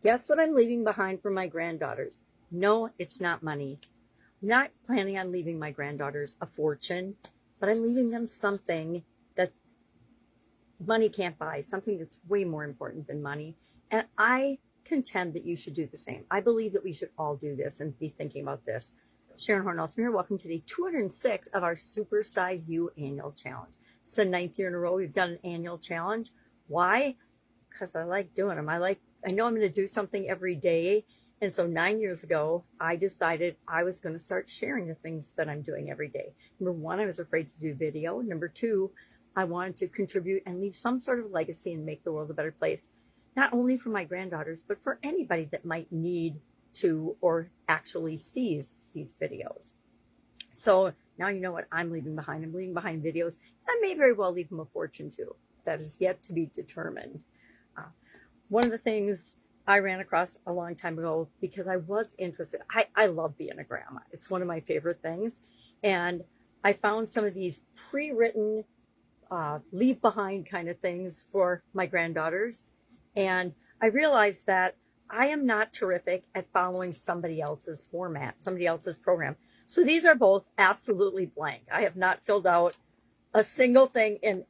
Guess what I'm leaving behind for my granddaughters? No, it's not money. I'm not planning on leaving my granddaughters a fortune, but I'm leaving them something that money can't buy, something that's way more important than money. And I contend that you should do the same. I believe that we should all do this and be thinking about this. Sharon Horne-Ellstrom here. Welcome to day 206 of our Supersize You Annual Challenge. It's the 9th year in a row we've done an annual challenge. Why? Because I like doing them. I know I'm going to do something every day. And so 9 years ago, I decided I was going to start sharing the things that I'm doing every day. Number one, I was afraid to do video. Number two, I wanted to contribute and leave some sort of legacy and make the world a better place, not only for my granddaughters, but for anybody that might need to or actually sees these videos. So now you know what I'm leaving behind. I'm leaving behind videos. I may very well leave them a fortune too. That is yet to be determined. One of the things I ran across a long time ago because I was interested. I love being a grandma. It's one of my favorite things. And I found some of these pre-written leave behind kind of things for my granddaughters. And I realized that I am not terrific at following somebody else's format, somebody else's program. So these are both absolutely blank. I have not filled out a single thing in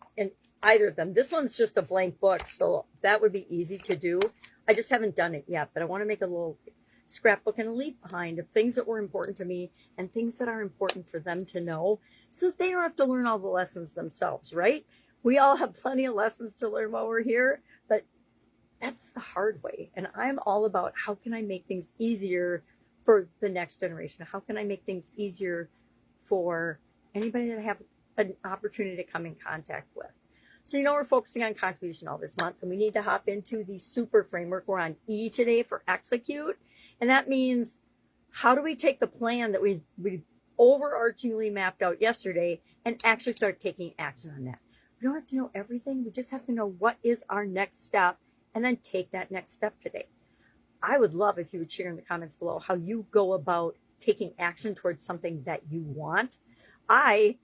either of them. This one's just a blank book, so that would be easy to do. I just haven't done it yet, but I want to make a little scrapbook and a leave behind of things that were important to me and things that are important for them to know so that they don't have to learn all the lessons themselves, right? We all have plenty of lessons to learn while we're here, but that's the hard way. And I'm all about how can I make things easier for the next generation? How can I make things easier for anybody that I have an opportunity to come in contact with? So, we're focusing on contribution all this month, and we need to hop into the super framework. We're on E today for execute. And that means, how do we take the plan that we overarchingly mapped out yesterday and actually start taking action on that? We don't have to know everything. We just have to know what is our next step and then take that next step today. I would love if you would share in the comments below how you go about taking action towards something that you want. I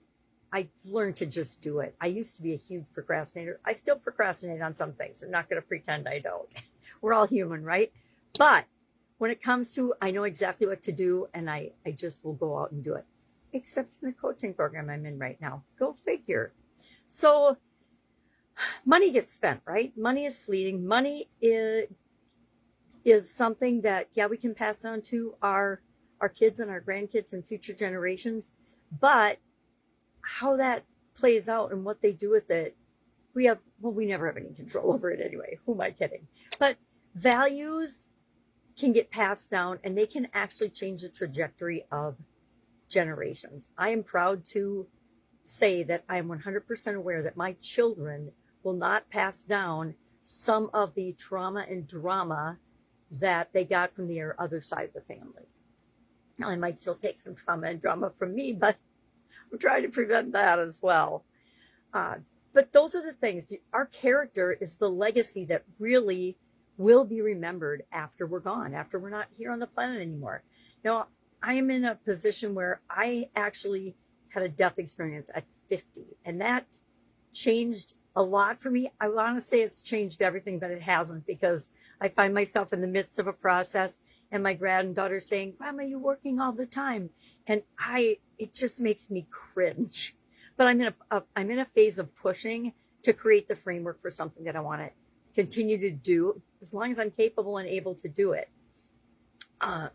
learned to just do it. I used to be a huge procrastinator. I still procrastinate on some things. I'm not going to pretend I don't. We're all human, right? But when it comes to, I know exactly what to do, and I just will go out and do it. Except in the coaching program I'm in right now. Go figure. So money gets spent, right? Money is fleeting. Money is something that, yeah, we can pass on to our kids and our grandkids and future generations. But how that plays out and what they do with it, we never have any control over it anyway. Who am I kidding? But values can get passed down, and they can actually change the trajectory of generations. I am proud to say that I am 100% aware that my children will not pass down some of the trauma and drama that they got from the other side of the family. Now, I might still take some trauma and drama from me, but I'm trying to prevent that as well. But those are the things. Our character is the legacy that really will be remembered after we're gone, after we're not here on the planet anymore. Now, I am in a position where I actually had a death experience at 50, and that changed a lot for me. I want to say it's changed everything, but it hasn't, because I find myself in the midst of a process, and my granddaughter saying, "Grandma, you're working all the time." And it just makes me cringe. But I'm in a phase of pushing to create the framework for something that I want to continue to do as long as I'm capable and able to do it. I've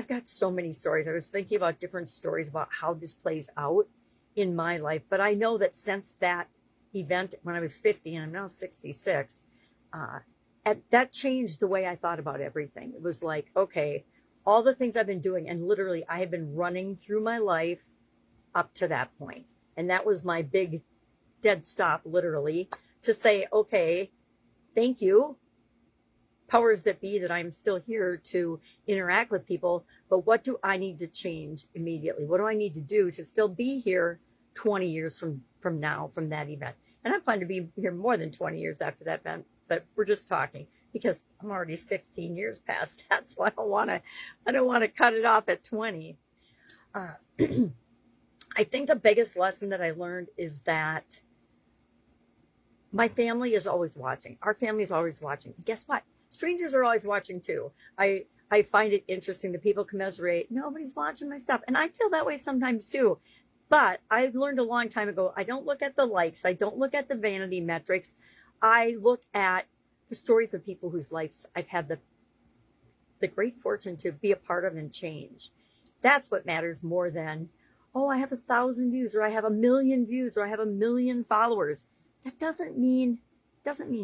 got so many stories. I was thinking about different stories about how this plays out in my life. But I know that since that event when I was 50 and I'm now 66, that changed the way I thought about everything. It was like, okay, all the things I've been doing, and literally I have been running through my life up to that point. And that was my big dead stop, literally, to say, okay, thank you, powers that be, that I'm still here to interact with people, but what do I need to change immediately? What do I need to do to still be here 20 years from now, from that event? And I plan to be here more than 20 years after that event, but we're just talking, because I'm already 16 years past that, so I don't want to cut it off at 20. I think the biggest lesson that I learned is that my family is always watching. Our family is always watching. Guess what? Strangers are always watching too. I find it interesting that people commiserate. Nobody's watching my stuff. And I feel that way sometimes too. But I learned a long time ago, I don't look at the likes. I don't look at the vanity metrics. I look at the stories of people whose lives I've had the great fortune to be a part of and change. That's what matters more than, oh, I have 1,000 views, or I have 1,000,000 views, or I have 1,000,000 followers. That doesn't mean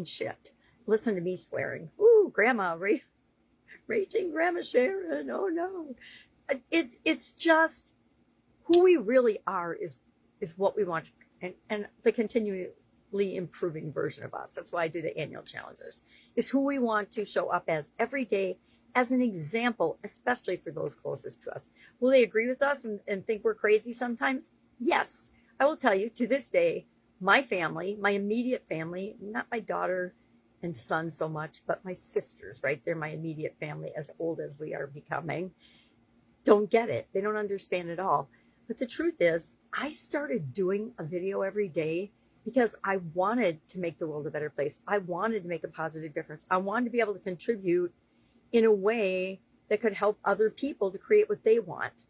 shit. Listen to me swearing. Ooh, grandma, raging grandma Sharon. Oh no. It's just who we really are is what we want, and the continually improving version of us. That's why I do the annual challenges. Is who we want to show up as every day, as an example, especially for those closest to us. Will they agree with us and think we're crazy sometimes? Yes. I will tell you, to this day, my family, my immediate family, not my daughter and son so much, but my sisters, right? They're my immediate family, as old as we are becoming, don't get it. They don't understand at all. But the truth is, I started doing a video every day because I wanted to make the world a better place. I wanted to make a positive difference. I wanted to be able to contribute in a way that could help other people to create what they want.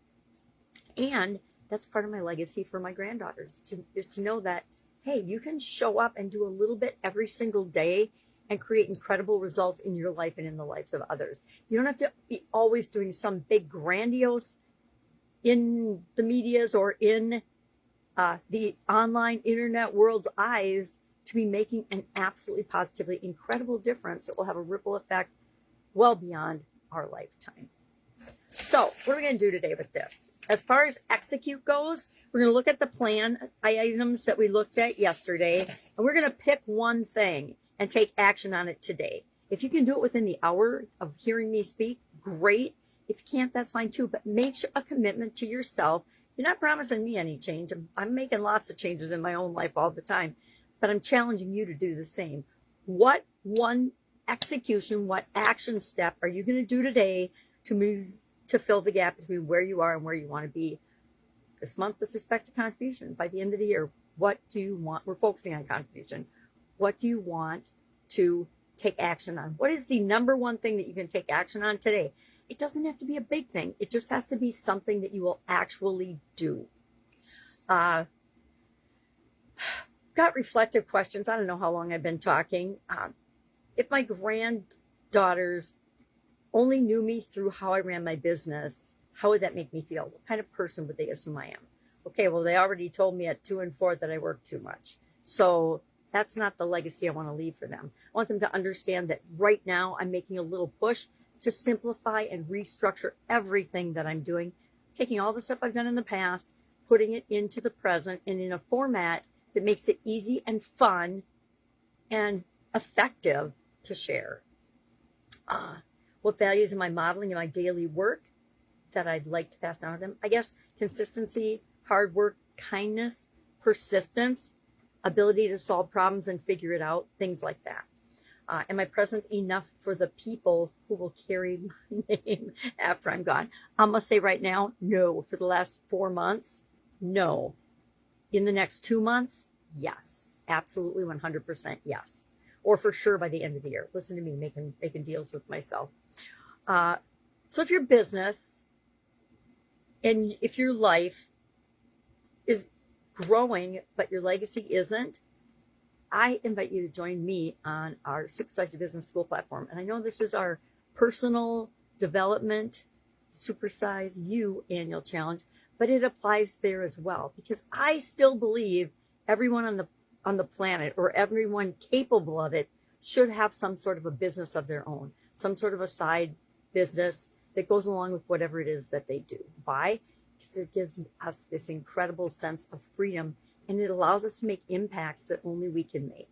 And that's part of my legacy for my granddaughters, is to know that, hey, you can show up and do a little bit every single day and create incredible results in your life and in the lives of others. You don't have to be always doing some big grandiose in the medias or in the online internet world's eyes to be making an absolutely positively incredible difference that will have a ripple effect well beyond our lifetime. So what are we going to do today with this? As far as execute goes, we're going to look at the plan items that we looked at yesterday, and we're going to pick one thing and take action on it today. If you can do it within the hour of hearing me speak, great. If you can't, that's fine too. But make a commitment to yourself. You're not promising me any change. I'm making lots of changes in my own life all the time, but I'm challenging you to do the same. What one execution, what action step are you going to do today to move to fill the gap between where you are and where you want to be this month with respect to contribution? By the end of the year, what do you want? We're focusing on contribution. What do you want to take action on? What is the number one thing that you can take action on today? It doesn't have to be a big thing. It just has to be something that you will actually do. Got reflective questions. I don't know how long I've been talking. If my granddaughters only knew me through how I ran my business, how would that make me feel? What kind of person would they assume I am? Okay, well, they already told me at 2 and 4 that I work too much. So that's not the legacy I want to leave for them. I want them to understand that right now I'm making a little push to simplify and restructure everything that I'm doing, taking all the stuff I've done in the past, putting it into the present and in a format that makes it easy and fun and effective to share. What values am I modeling in my daily work that I'd like to pass down to them? I guess consistency, hard work, kindness, persistence, ability to solve problems and figure it out, things like that. Am I present enough for the people who will carry my name after I'm gone? I'm going to say right now, no. For the last 4 months, no. In the next 2 months, yes. Absolutely 100% yes. Or for sure by the end of the year. Listen to me, making deals with myself. So if your business and if your life is growing, but your legacy isn't, I invite you to join me on our Supersize Your Business School platform. And I know this is our personal development Supersize You annual challenge, but it applies there as well, because I still believe everyone on the planet, or everyone capable of it, should have some sort of a business of their own, some sort of a side business that goes along with whatever it is that they do. Why? Because it gives us this incredible sense of freedom, and it allows us to make impacts that only we can make.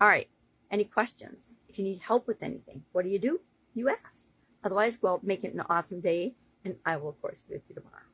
All right. Any questions? If you need help with anything, what do? You ask. Otherwise, well, make it an awesome day, and I will, of course, be with you tomorrow.